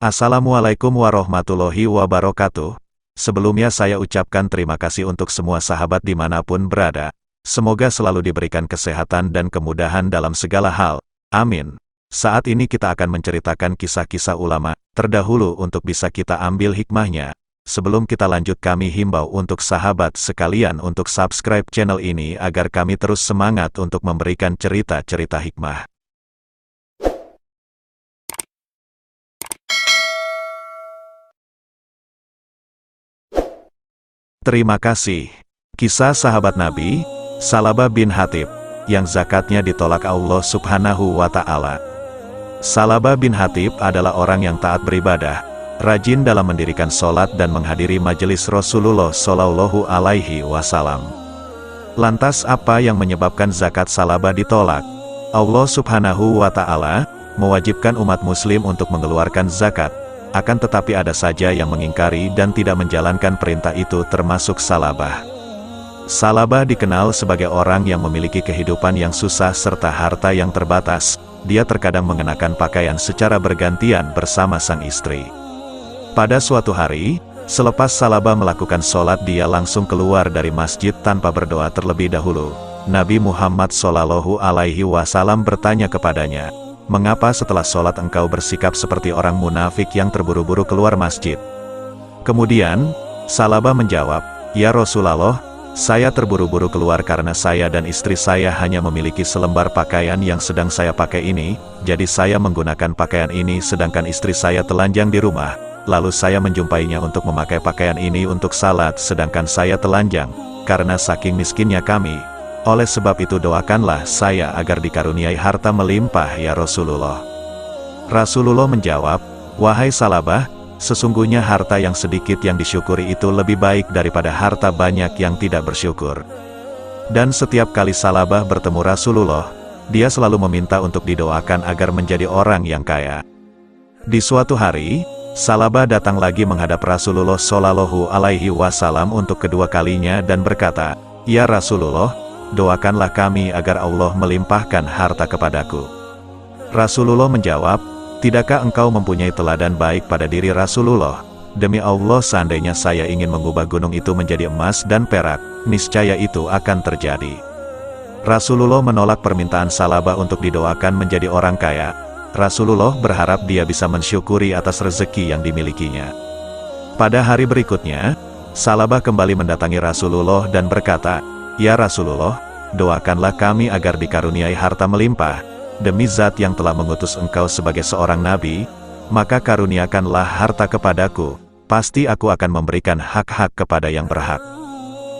Assalamualaikum warahmatullahi wabarakatuh. Sebelumnya saya ucapkan terima kasih untuk semua sahabat dimanapun berada. Semoga selalu diberikan kesehatan dan kemudahan dalam segala hal. Amin. Saat ini kita akan menceritakan kisah-kisah ulama terdahulu untuk bisa kita ambil hikmahnya. Sebelum kita lanjut, kami himbau untuk sahabat sekalian untuk subscribe channel ini agar kami terus semangat untuk memberikan cerita-cerita hikmah. Terima kasih. Kisah sahabat Nabi, Salabah bin Hatib, yang zakatnya ditolak Allah Subhanahu wa Ta'ala. Salabah bin Hatib adalah orang yang taat beribadah, rajin dalam mendirikan sholat dan menghadiri majelis Rasulullah Shallallahu Alaihi Wasallam. Lantas apa yang menyebabkan zakat Salabah ditolak? Allah Subhanahu wa Ta'ala mewajibkan umat muslim untuk mengeluarkan zakat. Akan tetapi ada saja yang mengingkari dan tidak menjalankan perintah itu, termasuk Salabah. Salabah dikenal sebagai orang yang memiliki kehidupan yang susah serta harta yang terbatas. Dia terkadang mengenakan pakaian secara bergantian bersama sang istri. Pada suatu hari, selepas Salabah melakukan sholat, dia langsung keluar dari masjid tanpa berdoa terlebih dahulu. Nabi Muhammad Shallallahu Alaihi Wasallam bertanya kepadanya, "Mengapa setelah sholat engkau bersikap seperti orang munafik yang terburu-buru keluar masjid?" Kemudian, Salabah menjawab, "Ya Rasulullah, saya terburu-buru keluar karena saya dan istri saya hanya memiliki selembar pakaian yang sedang saya pakai ini, jadi saya menggunakan pakaian ini sedangkan istri saya telanjang di rumah, lalu saya menjumpainya untuk memakai pakaian ini untuk salat sedangkan saya telanjang, karena saking miskinnya kami. Oleh sebab itu doakanlah saya agar dikaruniai harta melimpah ya Rasulullah." Rasulullah menjawab, "Wahai Salabah, sesungguhnya harta yang sedikit yang disyukuri itu lebih baik daripada harta banyak yang tidak bersyukur." Dan setiap kali Salabah bertemu Rasulullah, dia selalu meminta untuk didoakan agar menjadi orang yang kaya. Di suatu hari, Salabah datang lagi menghadap Rasulullah Shallallahu Alaihi Wasallam untuk kedua kalinya dan berkata, "Ya Rasulullah, doakanlah kami agar Allah melimpahkan harta kepadaku." Rasulullah menjawab, "Tidakkah engkau mempunyai teladan baik pada diri Rasulullah? Demi Allah, seandainya saya ingin mengubah gunung itu menjadi emas dan perak, niscaya itu akan terjadi." Rasulullah menolak permintaan Salabah untuk didoakan menjadi orang kaya. Rasulullah berharap dia bisa mensyukuri atas rezeki yang dimilikinya. Pada hari berikutnya, Salabah kembali mendatangi Rasulullah dan berkata, "Ya Rasulullah, doakanlah kami agar dikaruniai harta melimpah. Demi Zat yang telah mengutus engkau sebagai seorang nabi, maka karuniakanlah harta kepadaku, pasti aku akan memberikan hak-hak kepada yang berhak."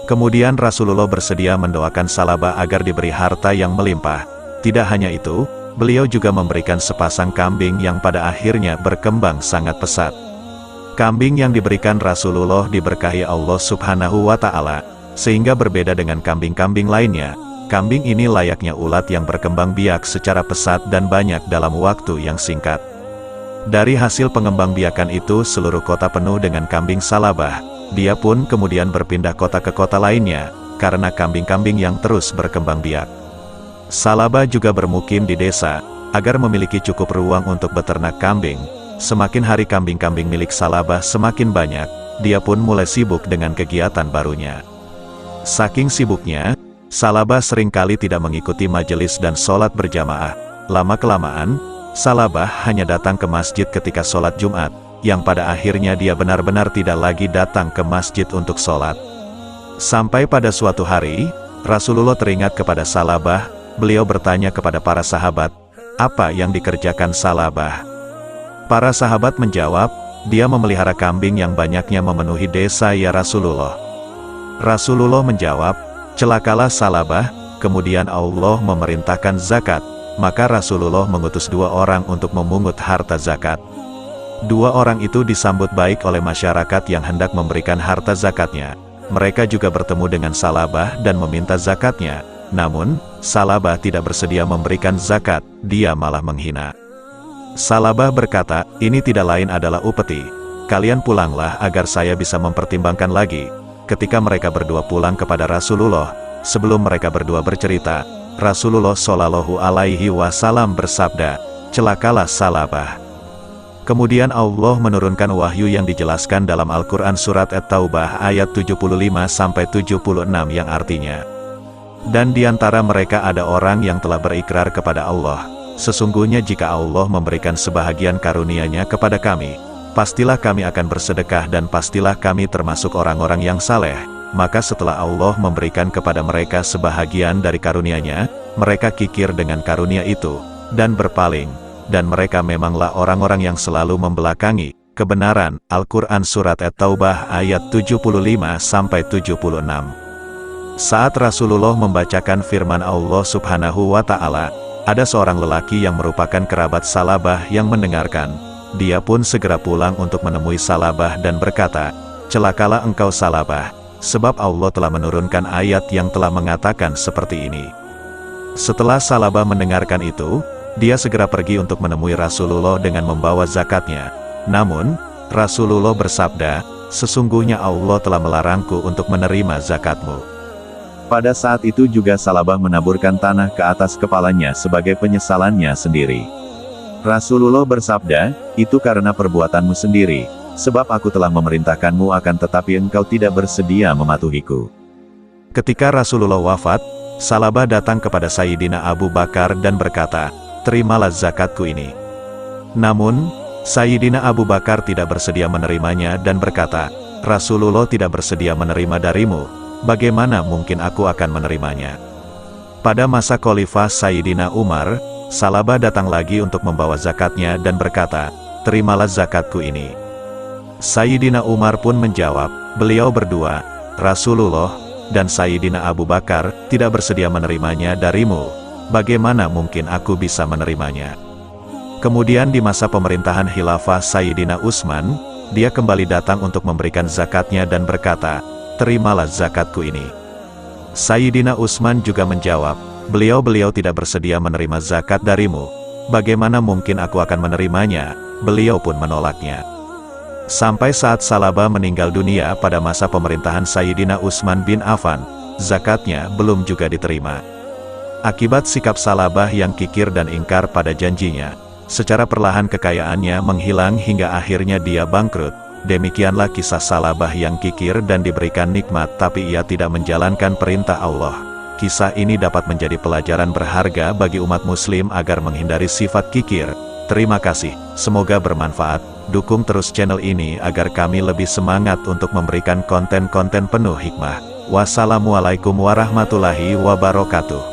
Kemudian Rasulullah bersedia mendoakan Salabah agar diberi harta yang melimpah. Tidak hanya itu, beliau juga memberikan sepasang kambing yang pada akhirnya berkembang sangat pesat. Kambing yang diberikan Rasulullah diberkahi Allah Subhanahu wa Ta'ala, sehingga berbeda dengan kambing-kambing lainnya. Kambing ini layaknya ulat yang berkembang biak secara pesat dan banyak dalam waktu yang singkat. Dari hasil pengembangbiakan itu, seluruh kota penuh dengan kambing Salabah. Dia pun kemudian berpindah kota ke kota lainnya, karena kambing-kambing yang terus berkembang biak. Salabah juga bermukim di desa, agar memiliki cukup ruang untuk beternak kambing. Semakin hari kambing-kambing milik Salabah semakin banyak, dia pun mulai sibuk dengan kegiatan barunya. Saking sibuknya, Salabah seringkali tidak mengikuti majelis dan sholat berjamaah. Lama-kelamaan, Salabah hanya datang ke masjid ketika sholat Jumat, yang pada akhirnya dia benar-benar tidak lagi datang ke masjid untuk sholat. Sampai pada suatu hari, Rasulullah teringat kepada Salabah. Beliau bertanya kepada para sahabat, "Apa yang dikerjakan Salabah?" Para sahabat menjawab, "Dia memelihara kambing yang banyaknya memenuhi desa ya Rasulullah." Rasulullah menjawab, "Celakalah Salabah." Kemudian Allah memerintahkan zakat, maka Rasulullah mengutus 2 orang untuk memungut harta zakat. 2 orang itu disambut baik oleh masyarakat yang hendak memberikan harta zakatnya. Mereka juga bertemu dengan Salabah dan meminta zakatnya. Namun, Salabah tidak bersedia memberikan zakat, dia malah menghina. Salabah berkata, "Ini tidak lain adalah upeti. Kalian pulanglah agar saya bisa mempertimbangkan lagi." Ketika mereka berdua pulang kepada Rasulullah, sebelum mereka berdua bercerita, Rasulullah Shallallahu Alaihi Wasallam bersabda, "Celakalah Salabah." Kemudian Allah menurunkan wahyu yang dijelaskan dalam Al-Quran Surat At-Taubah ayat 75-76 yang artinya, dan di antara mereka ada orang yang telah berikrar kepada Allah, sesungguhnya jika Allah memberikan sebahagian karunia-Nya kepada kami, pastilah kami akan bersedekah dan pastilah kami termasuk orang-orang yang saleh. Maka setelah Allah memberikan kepada mereka sebahagian dari karunia-Nya, mereka kikir dengan karunia itu, dan berpaling. Dan mereka memanglah orang-orang yang selalu membelakangi kebenaran. Al-Quran Surat At-Taubah ayat 75-76. Saat Rasulullah membacakan firman Allah Subhanahu wa Ta'ala, ada seorang lelaki yang merupakan kerabat Salabah yang mendengarkan. Dia pun segera pulang untuk menemui Salabah dan berkata, "Celakalah engkau Salabah, sebab Allah telah menurunkan ayat yang telah mengatakan seperti ini." Setelah Salabah mendengarkan itu, dia segera pergi untuk menemui Rasulullah dengan membawa zakatnya. Namun, Rasulullah bersabda, "Sesungguhnya Allah telah melarangku untuk menerima zakatmu." Pada saat itu juga Salabah menaburkan tanah ke atas kepalanya sebagai penyesalannya sendiri. Rasulullah bersabda, "Itu karena perbuatanmu sendiri, sebab aku telah memerintahkanmu akan tetapi engkau tidak bersedia mematuhiku." Ketika Rasulullah wafat, Salabah datang kepada Sayyidina Abu Bakar dan berkata, "Terimalah zakatku ini." Namun, Sayyidina Abu Bakar tidak bersedia menerimanya dan berkata, "Rasulullah tidak bersedia menerima darimu, bagaimana mungkin aku akan menerimanya?" Pada masa Khalifah Sayyidina Umar, Salabah datang lagi untuk membawa zakatnya dan berkata, "Terimalah zakatku ini." Sayyidina Umar pun menjawab, beliau berdua, "Rasulullah dan Sayyidina Abu Bakar tidak bersedia menerimanya darimu, bagaimana mungkin aku bisa menerimanya?" Kemudian di masa pemerintahan Khilafah Sayyidina Utsman, dia kembali datang untuk memberikan zakatnya dan berkata, "Terimalah zakatku ini." Sayyidina Utsman juga menjawab, beliau tidak bersedia menerima zakat darimu, bagaimana mungkin aku akan menerimanya?" Beliau pun menolaknya. Sampai saat Salabah meninggal dunia pada masa pemerintahan Sayyidina Utsman bin Affan, zakatnya belum juga diterima. Akibat sikap Salabah yang kikir dan ingkar pada janjinya, secara perlahan kekayaannya menghilang hingga akhirnya dia bangkrut. Demikianlah kisah Salabah yang kikir dan diberikan nikmat tapi ia tidak menjalankan perintah Allah. Kisah ini dapat menjadi pelajaran berharga bagi umat muslim agar menghindari sifat kikir. Terima kasih, semoga bermanfaat. Dukung terus channel ini agar kami lebih semangat untuk memberikan konten-konten penuh hikmah. Wassalamualaikum warahmatullahi wabarakatuh.